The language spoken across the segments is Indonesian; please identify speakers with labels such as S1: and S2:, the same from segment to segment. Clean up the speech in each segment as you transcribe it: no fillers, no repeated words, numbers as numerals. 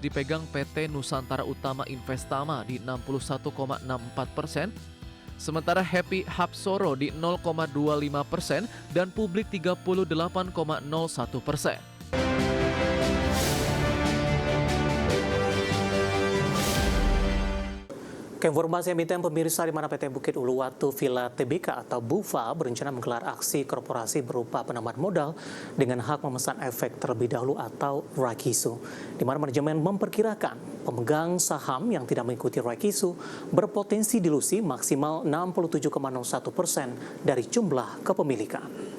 S1: dipegang PT Nusantara Utama Investama di 61,64%, sementara Happy Hapsoro di 0,25% dan Publik 38,01%.
S2: Informasi emiten pemirsa di mana PT Bukit Uluwatu Villa Tbk atau BUVA berencana menggelar aksi korporasi berupa penambahan modal dengan hak memesan efek terlebih dahulu atau right issue, di mana manajemen memperkirakan pemegang saham yang tidak mengikuti right issue berpotensi dilusi maksimal 67,01% dari jumlah kepemilikan.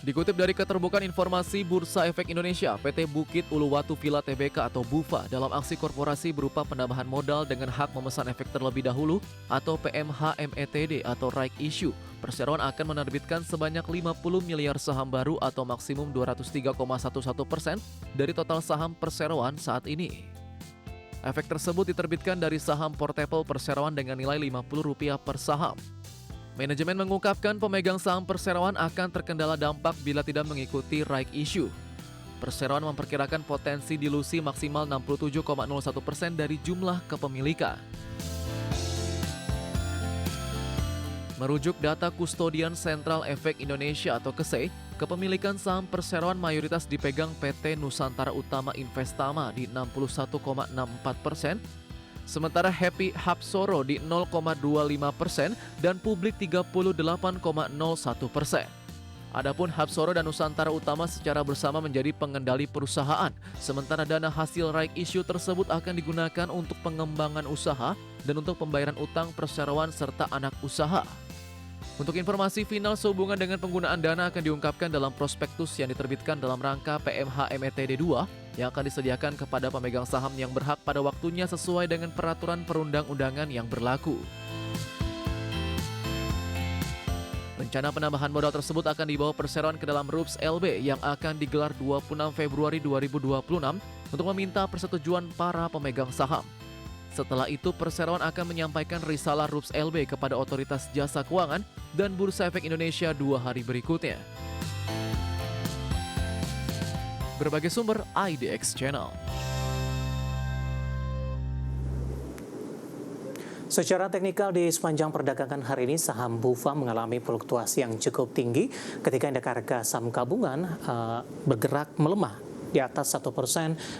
S1: Dikutip dari keterbukaan informasi Bursa Efek Indonesia, PT Bukit Uluwatu Villa Tbk atau BUVA dalam aksi korporasi berupa penambahan modal dengan hak memesan efek terlebih dahulu atau PMHMETD atau right issue. Perseroan akan menerbitkan sebanyak 50 miliar saham baru atau maksimum 203,11% dari total saham perseroan saat ini. Efek tersebut diterbitkan dari saham portable perseroan dengan nilai Rp50 per saham. Manajemen mengungkapkan pemegang saham perseroan akan terkendala dampak bila tidak mengikuti right issue. Perseroan memperkirakan potensi dilusi maksimal 67,01% dari jumlah kepemilikan. Merujuk data Kustodian Sentral Efek Indonesia atau KSE, kepemilikan saham perseroan mayoritas dipegang PT Nusantara Utama Investama di 61,64%, sementara Happy Hapsoro di 0,25% dan Publik 38,01%. Adapun Hapsoro dan Nusantara Utama secara bersama menjadi pengendali perusahaan, sementara dana hasil right issue tersebut akan digunakan untuk pengembangan usaha dan untuk pembayaran utang perseroan serta anak usaha. Untuk informasi final sehubungan dengan penggunaan dana akan diungkapkan dalam prospektus yang diterbitkan dalam rangka PMHMETD 2 yang akan disediakan kepada pemegang saham yang berhak pada waktunya sesuai dengan peraturan perundang-undangan yang berlaku. Rencana penambahan modal tersebut akan dibawa perseroan ke dalam RUPS LB yang akan digelar 26 Februari 2026 untuk meminta persetujuan para pemegang saham. Setelah itu, perseroan akan menyampaikan risalah RUPS LB kepada Otoritas Jasa Keuangan dan Bursa Efek Indonesia 2 hari berikutnya. Berbagai sumber IDX Channel.
S2: Secara teknikal di sepanjang perdagangan hari ini saham BUVA mengalami fluktuasi yang cukup tinggi ketika indeks harga saham gabungan bergerak melemah di atas 1%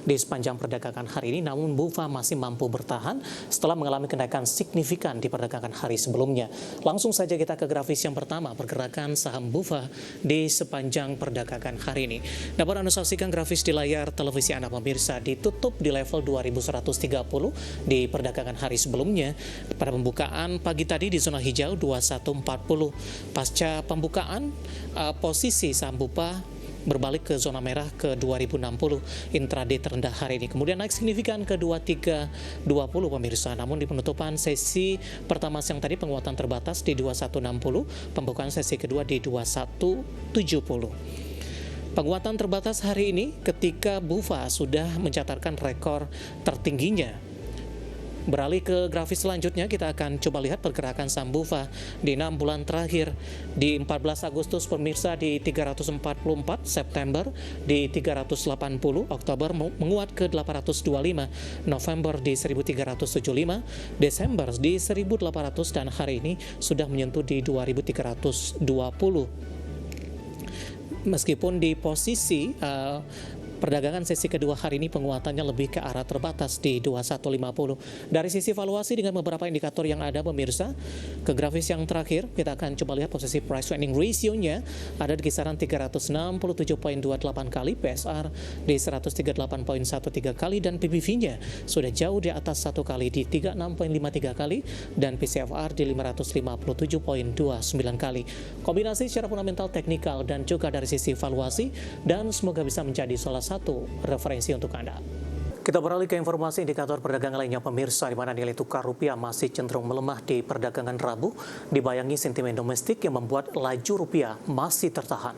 S2: di sepanjang perdagangan hari ini, namun BUVA masih mampu bertahan setelah mengalami kenaikan signifikan di perdagangan hari sebelumnya. Langsung saja kita ke grafis yang pertama, pergerakan saham BUVA di sepanjang perdagangan hari ini. Dapat Anda saksikan grafis di layar televisi Anda pemirsa, ditutup di level 2130 di perdagangan hari sebelumnya. Pada pembukaan pagi tadi di zona hijau 2140. Pasca pembukaan, posisi saham BUVA berbalik ke zona merah ke 2060 intraday terendah hari ini. Kemudian naik signifikan ke 2320 pemirsa. Namun di penutupan sesi pertama siang tadi penguatan terbatas di 2160, pembukaan sesi kedua di 2170. Penguatan terbatas hari ini ketika BUVA sudah mencatatkan rekor tertingginya. Beralih ke grafis selanjutnya, kita akan coba lihat pergerakan saham BUVA di 6 bulan terakhir. Di 14 Agustus pemirsa di 344, September di 380, Oktober menguat ke 825, November di 1375, Desember di 1800 dan hari ini sudah menyentuh di 2320. Meskipun di posisi perdagangan sesi kedua hari ini penguatannya lebih ke arah terbatas di 2150. Dari sisi valuasi dengan beberapa indikator yang ada pemirsa, ke grafis yang terakhir kita akan coba lihat posisi price earning ratio-nya ada di kisaran 367,28 kali, PSR di 138,13 kali dan PBV-nya sudah jauh di atas 1 kali di 36,53 kali dan PCFR di 557,29 kali. Kombinasi secara fundamental, teknikal dan juga dari sisi valuasi, dan semoga bisa menjadi salah satu referensi untuk Anda. Kita beralih ke informasi indikator perdagangan lainnya pemirsa, di mana nilai tukar rupiah masih cenderung melemah di perdagangan Rabu, dibayangi sentimen domestik yang membuat laju rupiah masih tertahan.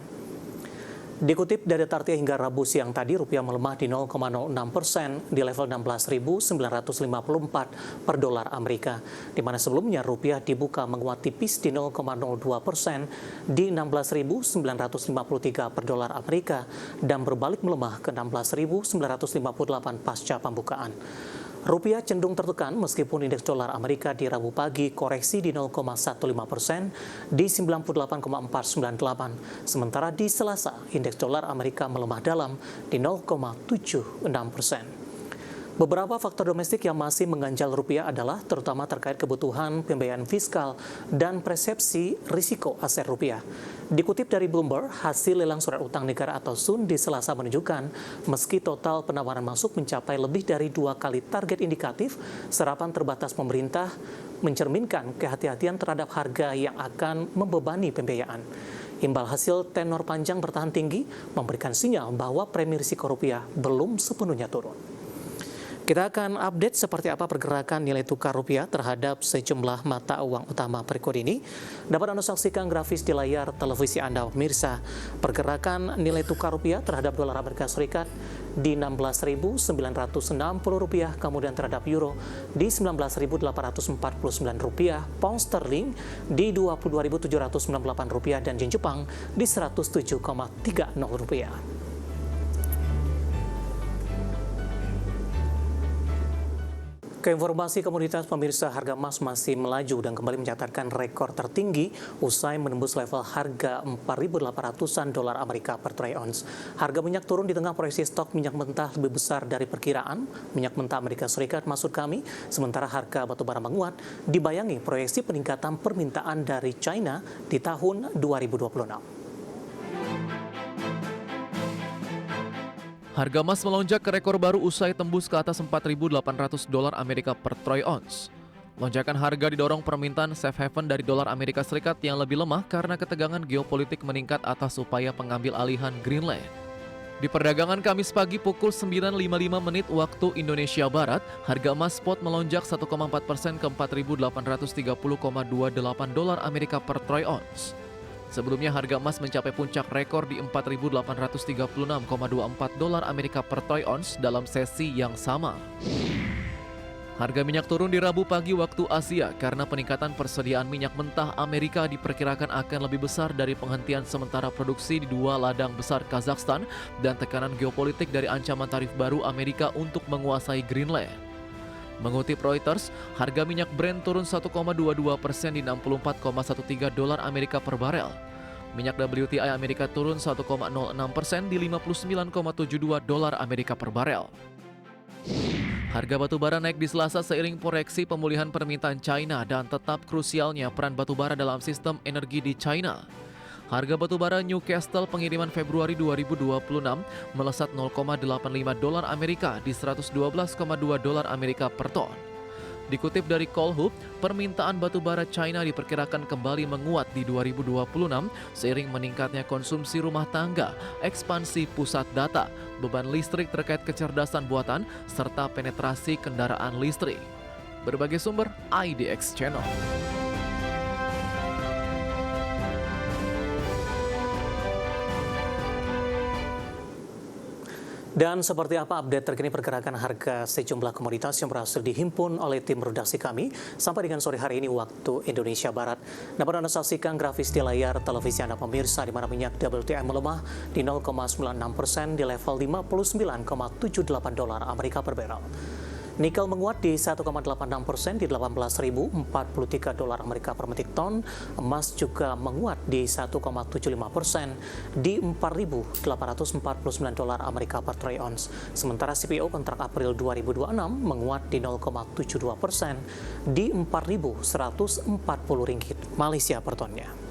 S2: Dikutip dari Tartia hingga Rabu siang tadi, rupiah melemah di 0,06% di level 16.954 per dolar Amerika, di mana sebelumnya rupiah dibuka menguat tipis di 0,02% di 16.953 per dolar Amerika dan berbalik melemah ke 16.958 pasca pembukaan. Rupiah cenderung tertekan meskipun indeks dolar Amerika di Rabu pagi koreksi di 0,15% di 98,498. Sementara di Selasa, indeks dolar Amerika melemah dalam di 0,76%. Beberapa faktor domestik yang masih mengganjal rupiah adalah terutama terkait kebutuhan pembiayaan fiskal dan persepsi risiko aset rupiah. Dikutip dari Bloomberg, hasil lelang surat utang negara atau SUN di Selasa menunjukkan meski total penawaran masuk mencapai lebih dari 2 kali target indikatif, serapan terbatas pemerintah mencerminkan kehati-hatian terhadap harga yang akan membebani pembiayaan. Imbal hasil tenor panjang bertahan tinggi memberikan sinyal bahwa premi risiko rupiah belum sepenuhnya turun. Kita akan update seperti apa pergerakan nilai tukar rupiah terhadap sejumlah mata uang utama berikut ini. Dapat Anda saksikan grafis di layar televisi Anda, pemirsa. Pergerakan nilai tukar rupiah terhadap dolar Amerika Serikat di Rp16.960, kemudian terhadap euro di Rp19.849, pound sterling di Rp22.798 dan yen Jepang di Rp107,30. Ke informasi komoditas, pemirsa, harga emas masih melaju dan kembali mencatatkan rekor tertinggi usai menembus level harga 4.800-an dolar Amerika per troy ounce. Harga minyak turun di tengah proyeksi stok minyak mentah lebih besar dari perkiraan minyak mentah Amerika Serikat, maksud kami, sementara harga batubara menguat dibayangi proyeksi peningkatan permintaan dari China di tahun 2026.
S1: Harga emas melonjak ke rekor baru usai tembus ke atas 4.800 dolar Amerika per troy ounce. Lonjakan harga didorong permintaan safe haven dari dolar Amerika Serikat yang lebih lemah karena ketegangan geopolitik meningkat atas upaya pengambil alihan Greenland. Di perdagangan Kamis pagi pukul 9.55 waktu Indonesia Barat, harga emas spot melonjak 1,4% ke 4.830,28 dolar Amerika per troy ounce. Sebelumnya harga emas mencapai puncak rekor di 4.836,24 dolar Amerika per troy ounce dalam sesi yang sama. Harga minyak turun di Rabu pagi waktu Asia karena peningkatan persediaan minyak mentah Amerika diperkirakan akan lebih besar dari penghentian sementara produksi di 2 ladang besar Kazakhstan dan tekanan geopolitik dari ancaman tarif baru Amerika untuk menguasai Greenland. Mengutip Reuters, harga minyak Brent turun 1,22% di 64,13 dolar Amerika per barel. Minyak WTI Amerika turun 1,06% di 59,72 dolar Amerika per barel. Harga batubara naik di Selasa seiring proyeksi pemulihan permintaan China dan tetap krusialnya peran batubara dalam sistem energi di China. Harga batubara Newcastle pengiriman Februari 2026 melesat 0,85 dolar Amerika di 112,2 dolar Amerika per ton. Dikutip dari Coalhub, permintaan batubara China diperkirakan kembali menguat di 2026 seiring meningkatnya konsumsi rumah tangga, ekspansi pusat data, beban listrik terkait kecerdasan buatan, serta penetrasi kendaraan listrik. Berbagai sumber IDX Channel.
S2: Dan seperti apa update terkini pergerakan harga sejumlah komoditas yang berhasil dihimpun oleh tim redaksi kami sampai dengan sore hari ini waktu Indonesia Barat. Dapat Anda saksikan grafis di layar televisi Anda, pemirsa, di mana minyak WTI melemah di 0,96% di level 59,78 dolar Amerika per barrel. Nikel menguat di 1,86% di 18.043 dolar Amerika per metrik ton. Emas juga menguat di 1,75% di 4.849 dolar Amerika per troy ounce. Sementara CPO kontrak April 2026 menguat di 0,72% di 4.140 ringgit Malaysia per tonnya.